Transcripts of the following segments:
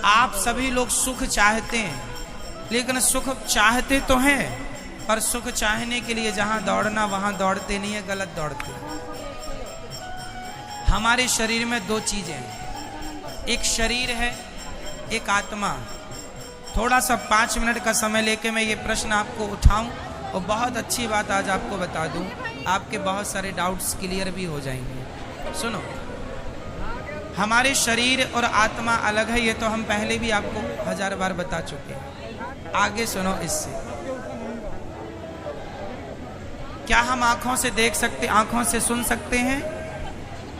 आप सभी लोग सुख चाहते हैं, लेकिन सुख चाहते तो हैं, पर सुख चाहने के लिए जहां दौड़ना वहां दौड़ते नहीं है, गलत दौड़ते हैं। हमारे शरीर में दो चीजें हैं, एक शरीर है, एक आत्मा। थोड़ा सा 5 मिनट का समय लेके मैं ये प्रश्न आपको उठाऊं और बहुत अच्छी बात आज आपको बता दूं, आपके बहुत सारे डाउट्स क्लियर भी हो जाएंगे। सुनो, हमारे शरीर और आत्मा अलग है, ये तो हम पहले भी आपको 1000 बार बता चुके हैं। आगे सुनो इससे। क्या हम आंखों से देख सकते, आंखों से सुन सकते हैं?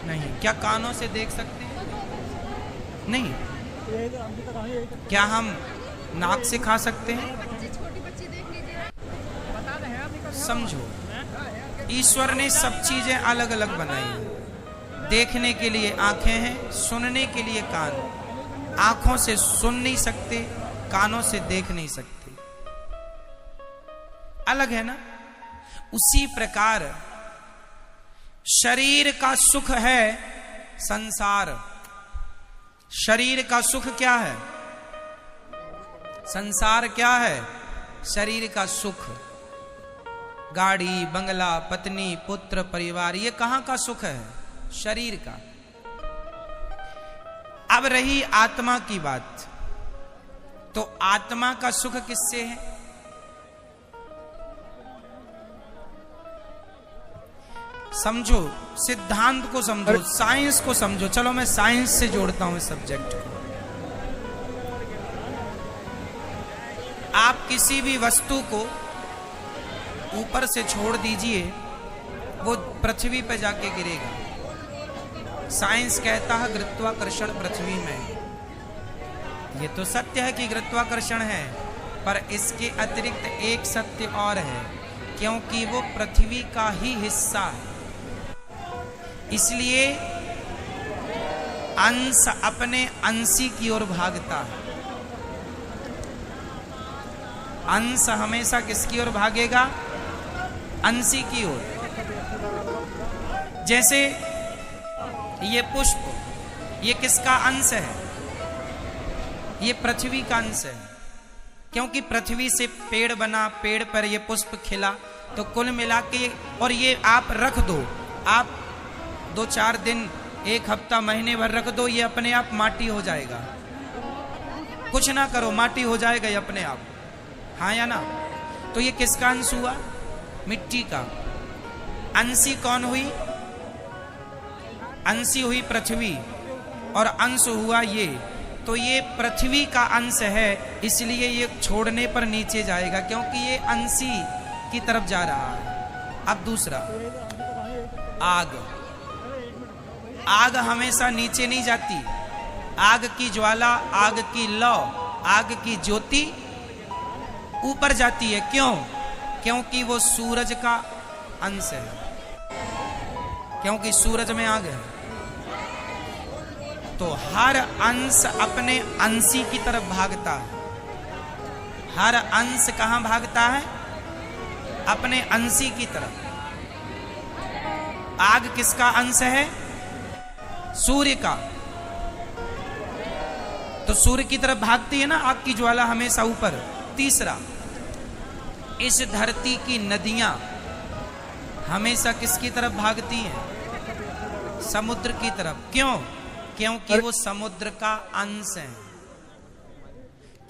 नहीं। क्या कानों से देख सकते हैं? नहीं। क्या हम नाक से खा सकते हैं? समझो, ईश्वर ने सब चीजें अलग अलग बनाई हैं। देखने के लिए आंखें हैं, सुनने के लिए कान। आंखों से सुन नहीं सकते, कानों से देख नहीं सकते, अलग है ना। उसी प्रकार शरीर का सुख है संसार। शरीर का सुख क्या है? संसार क्या है? शरीर का सुख। गाड़ी, बंगला, पत्नी, पुत्र, परिवार, ये कहां का सुख है? शरीर का। अब रही आत्मा की बात, तो आत्मा का सुख किससे है? समझो, सिद्धांत को समझो, साइंस को समझो। चलो मैं साइंस से जोड़ता हूं इस सब्जेक्ट को। आप किसी भी वस्तु को ऊपर से छोड़ दीजिए, वो पृथ्वी पर जाके गिरेगा। साइंस कहता है गुरुत्वाकर्षण पृथ्वी में। ये तो सत्य है कि गुरुत्वाकर्षण है, पर इसके अतिरिक्त एक सत्य और है, क्योंकि वो पृथ्वी का ही हिस्सा है। इसलिए अंश अपने अंशी की ओर भागता है। अंश हमेशा किसकी ओर भागेगा? अंशी की ओर। जैसे ये पुष्प, ये किसका अंश है? ये पृथ्वी का अंश है, क्योंकि पृथ्वी से पेड़ बना, पेड़ पर ये पुष्प खिला। तो कुल मिला के, और ये आप रख दो, आप 2-4 दिन, 1 हफ्ता, महीने भर रख दो, ये अपने आप माटी हो जाएगा। कुछ ना करो, माटी हो जाएगा ये अपने आप। हाँ या ना? तो ये किसका अंश हुआ? मिट्टी का। अंशी कौन हुई? अंशी हुई पृथ्वी, और अंश हुआ ये। तो ये पृथ्वी का अंश है, इसलिए ये छोड़ने पर नीचे जाएगा, क्योंकि ये अंशी की तरफ जा रहा है। अब दूसरा, आग। आग हमेशा नीचे नहीं जाती। आग की ज्वाला, आग की लौ, आग की ज्योति ऊपर जाती है। क्यों? क्योंकि वो सूरज का अंश है, क्योंकि सूरज में आग है। तो हर अंश अपने अंशी की तरफ भागता है। हर अंश कहां भागता है? अपने अंशी की तरफ। आग किसका अंश है? सूर्य का। तो सूर्य की तरफ भागती है ना आग की ज्वाला, हमेशा ऊपर। तीसरा, इस धरती की नदियां हमेशा किसकी तरफ भागती हैं? समुद्र की तरफ। क्यों? क्योंकि वो समुद्र का अंश है।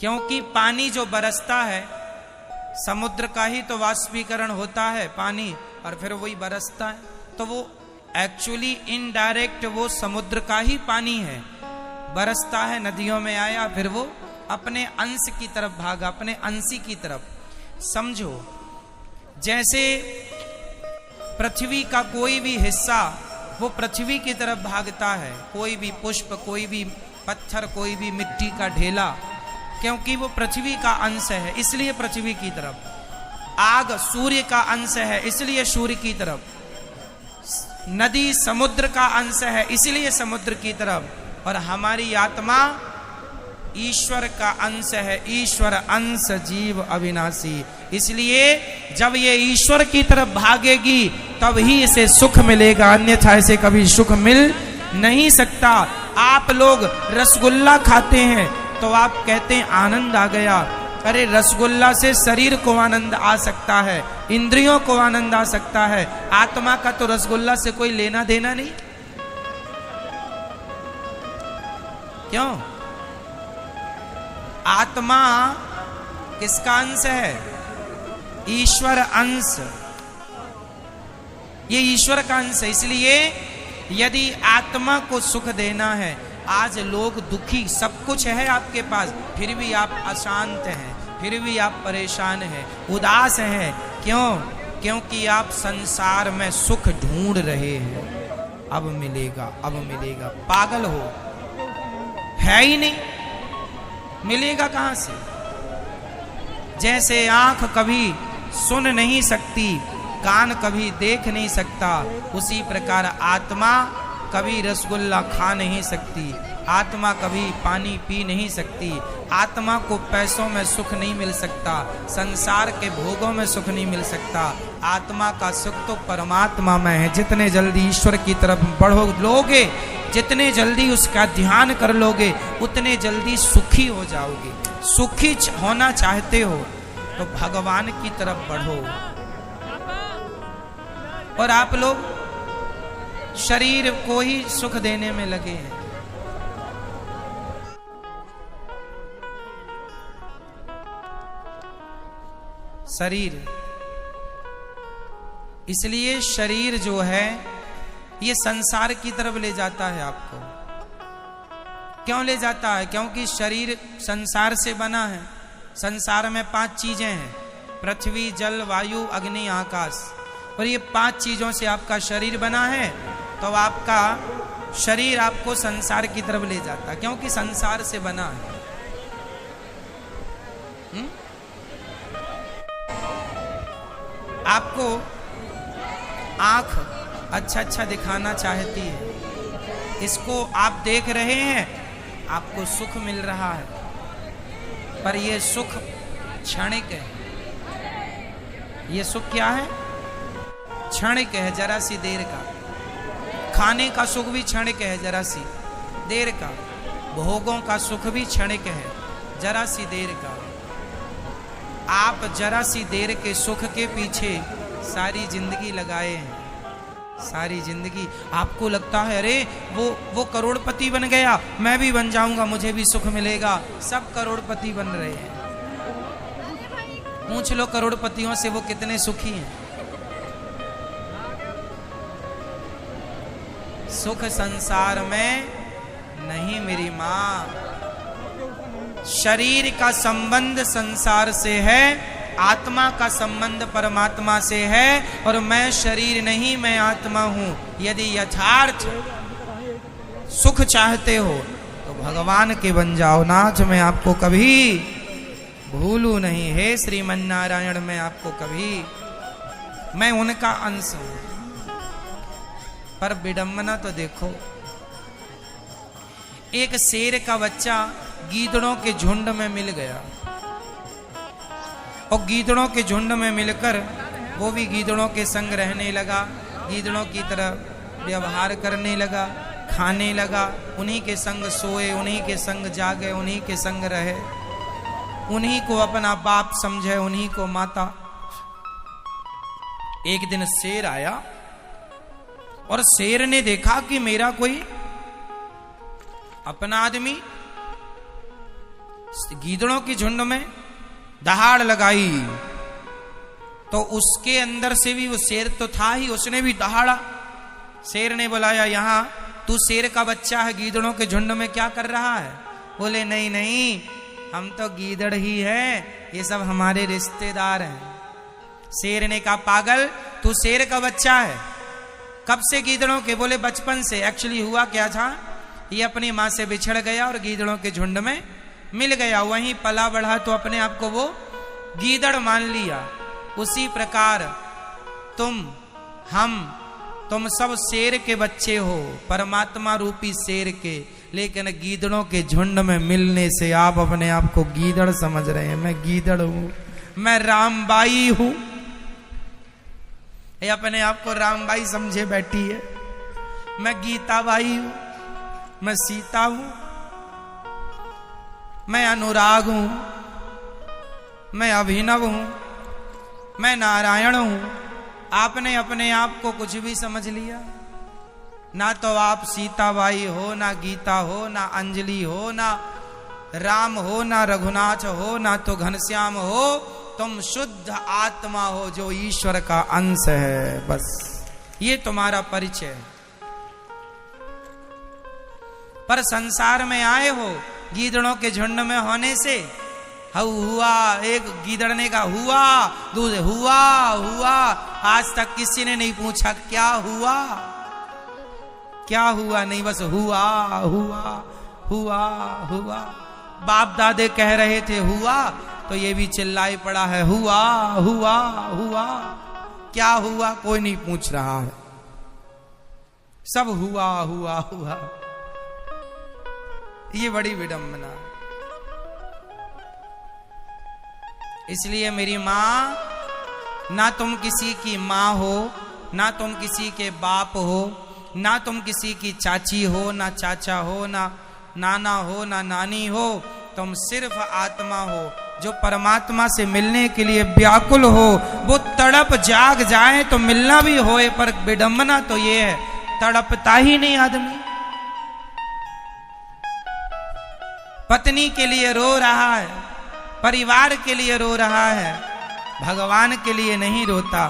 क्योंकि पानी जो बरसता है, समुद्र का ही तो वाष्पीकरण होता है पानी, और फिर वही बरसता है। तो वो एक्चुअली इनडायरेक्ट वो समुद्र का ही पानी है, बरसता है, नदियों में आया, फिर वो अपने अंश की तरफ भागा, अपने अंशी की तरफ। समझो, जैसे पृथ्वी का कोई भी हिस्सा वो पृथ्वी की तरफ भागता है। कोई भी पुष्प, कोई भी पत्थर, कोई भी मिट्टी का ढेला, क्योंकि वो पृथ्वी का अंश है, इसलिए पृथ्वी की तरफ। आग सूर्य का अंश है, इसलिए सूर्य की तरफ। नदी समुद्र का अंश है, इसलिए समुद्र की तरफ। और हमारी आत्मा ईश्वर का अंश है। ईश्वर अंश जीव अविनाशी, इसलिए जब ये ईश्वर की तरफ भागेगी तब ही इसे सुख मिलेगा, अन्यथा इसे कभी सुख मिल नहीं सकता। आप लोग रसगुल्ला खाते हैं, तो आप कहते हैं आनंद आ गया। अरे रसगुल्ला से शरीर को आनंद आ सकता है, इंद्रियों को आनंद आ सकता है, आत्मा का तो रसगुल्ला से कोई लेना देना नहीं। क्यों? आत्मा किसका अंश है? ईश्वर अंश। ये ईश्वर का अंश है। इसलिए यदि आत्मा को सुख देना है, आज लोग दुखी, सब कुछ है आपके पास, फिर भी आप अशांत हैं, फिर भी आप परेशान हैं, उदास हैं। क्यों? क्योंकि आप संसार में सुख ढूंढ रहे हैं। अब मिलेगा, अब मिलेगा। पागल हो, है ही नहीं, मिलेगा कहां से? जैसे आंख कभी सुन नहीं सकती, कान कभी देख नहीं सकता, उसी प्रकार आत्मा कभी रसगुल्ला खा नहीं सकती, आत्मा कभी पानी पी नहीं सकती, आत्मा को पैसों में सुख नहीं मिल सकता, संसार के भोगों में सुख नहीं मिल सकता। आत्मा का सुख तो परमात्मा में है। जितने जल्दी ईश्वर की तरफ बढ़ो लोगे, जितने जल्दी उसका ध्यान कर लोगे, उतने जल्दी सुखी हो जाओगे। सुखी होना चाहते हो तो भगवान की तरफ बढ़ो। और आप लोग शरीर को ही सुख देने में लगे हैं। शरीर, इसलिए शरीर जो है ये संसार की तरफ ले जाता है आपको। क्यों ले जाता है? क्योंकि शरीर संसार से बना है। संसार में 5 चीजें हैं, पृथ्वी, जल, वायु, अग्नि, आकाश। और ये 5 चीजों से आपका शरीर बना है, तो आपका शरीर आपको संसार की तरफ ले जाता है, क्योंकि संसार से बना है। आपको आंख अच्छा अच्छा दिखाना चाहती है, इसको आप देख रहे हैं, आपको सुख मिल रहा है, पर यह सुख क्षणिक है। यह सुख क्या है? क्षणिक है, जरा सी देर का। खाने का सुख भी क्षणिक है, जरा सी देर का। भोगों का सुख भी क्षणिक है, जरा सी देर का। आप जरा सी देर के सुख के पीछे सारी जिंदगी लगाए हैं। सारी जिंदगी आपको लगता है अरे वो करोड़पति बन गया, मैं भी बन जाऊंगा, मुझे भी सुख मिलेगा। सब करोड़पति बन रहे हैं। पूछ लो करोड़पतियों से वो कितने सुखी हैं। सुख संसार में नहीं मेरी मां। शरीर का संबंध संसार से है, आत्मा का संबंध परमात्मा से है। और मैं शरीर नहीं, मैं आत्मा हूं। यदि यथार्थ सुख चाहते हो तो भगवान के बन जाओ। नाथ मैं आपको कभी भूलू नहीं, हे श्रीमन नारायण मैं आपको कभी, मैं उनका अंश हूं। पर विडंबना तो देखो, एक शेर का बच्चा गीदड़ों के झुंड में मिल गया, और गीदड़ों के झुंड में मिलकर वो भी गीदड़ों के संग रहने लगा, गीदड़ों की तरह व्यवहार करने लगा, खाने लगा, उन्हीं के संग सोए, उन्हीं के संग जागे, उन्हीं के संग रहे, उन्हीं को अपना बाप समझे, उन्हीं को माता। एक दिन शेर आया और शेर ने देखा कि मेरा कोई अपना आदमी गीदड़ों की झुंड में दहाड़ लगाई, तो उसके अंदर से भी वो शेर तो था ही, उसने भी दहाड़ा। शेर ने बुलाया, यहां तू शेर का बच्चा है, गीदड़ों के झुंड में क्या कर रहा है? बोले नहीं नहीं, हम तो गीदड़ ही हैं, ये सब हमारे रिश्तेदार हैं। शेर ने कहा पागल, तू शेर का बच्चा है, कब से गीदड़ों के? बोले बचपन से। एक्चुअली हुआ क्या था, ये अपनी मां से बिछड़ गया और गीदड़ों के झुंड में मिल गया, वहीं पला बढ़ा तो अपने आप को वो गीदड़ मान लिया। उसी प्रकार तुम सब शेर के बच्चे हो, परमात्मा रूपी शेर के, लेकिन गीदड़ों के झुंड में मिलने से आप अपने आप को गीदड़ समझ रहे हैं। मैं गीदड़ हूं, मैं रामबाई हूं। ये अपने आप को रामबाई समझे बैठी है। मैं गीताबाई हूं, मैं सीता हूं, मैं अनुराग हूं, मैं अभिनव हूं, मैं नारायण हूं। आपने अपने आप को कुछ भी समझ लिया। ना तो आप सीताबाई हो, ना गीता हो, ना अंजलि हो, ना राम हो, ना रघुनाथ हो, ना तो घनश्याम हो। तुम शुद्ध आत्मा हो जो ईश्वर का अंश है। बस ये तुम्हारा परिचय है। पर संसार में आए हो गीदड़ों के झुंड में होने से। हुआ, एक गीदड़ ने कहा हुआ, दूसरे हुआ हुआ। आज तक किसी ने नहीं पूछा क्या हुआ, क्या हुआ, नहीं बस हुआ हुआ हुआ हुआ। बाप दादे कह रहे थे हुआ, तो ये भी चिल्लाई पड़ा है हुआ हुआ हुआ। क्या हुआ कोई नहीं पूछ रहा है, सब हुआ हुआ हुआ। ये बड़ी विडंबना है। इसलिए मेरी मां, ना तुम किसी की मां हो, ना तुम किसी के बाप हो, ना तुम किसी की चाची हो, ना चाचा हो, ना नाना हो, ना नानी हो। तुम सिर्फ आत्मा हो जो परमात्मा से मिलने के लिए व्याकुल हो। वो तड़प जाग जाए तो मिलना भी होए, पर विडंबना तो ये है तड़पता ही नहीं आदमी। पत्नी के लिए रो रहा है, परिवार के लिए रो रहा है, भगवान के लिए नहीं रोता।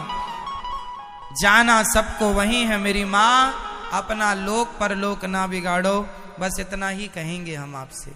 जाना सबको वही है मेरी मां, अपना लोक परलोक ना बिगाड़ो। बस इतना ही कहेंगे हम आपसे।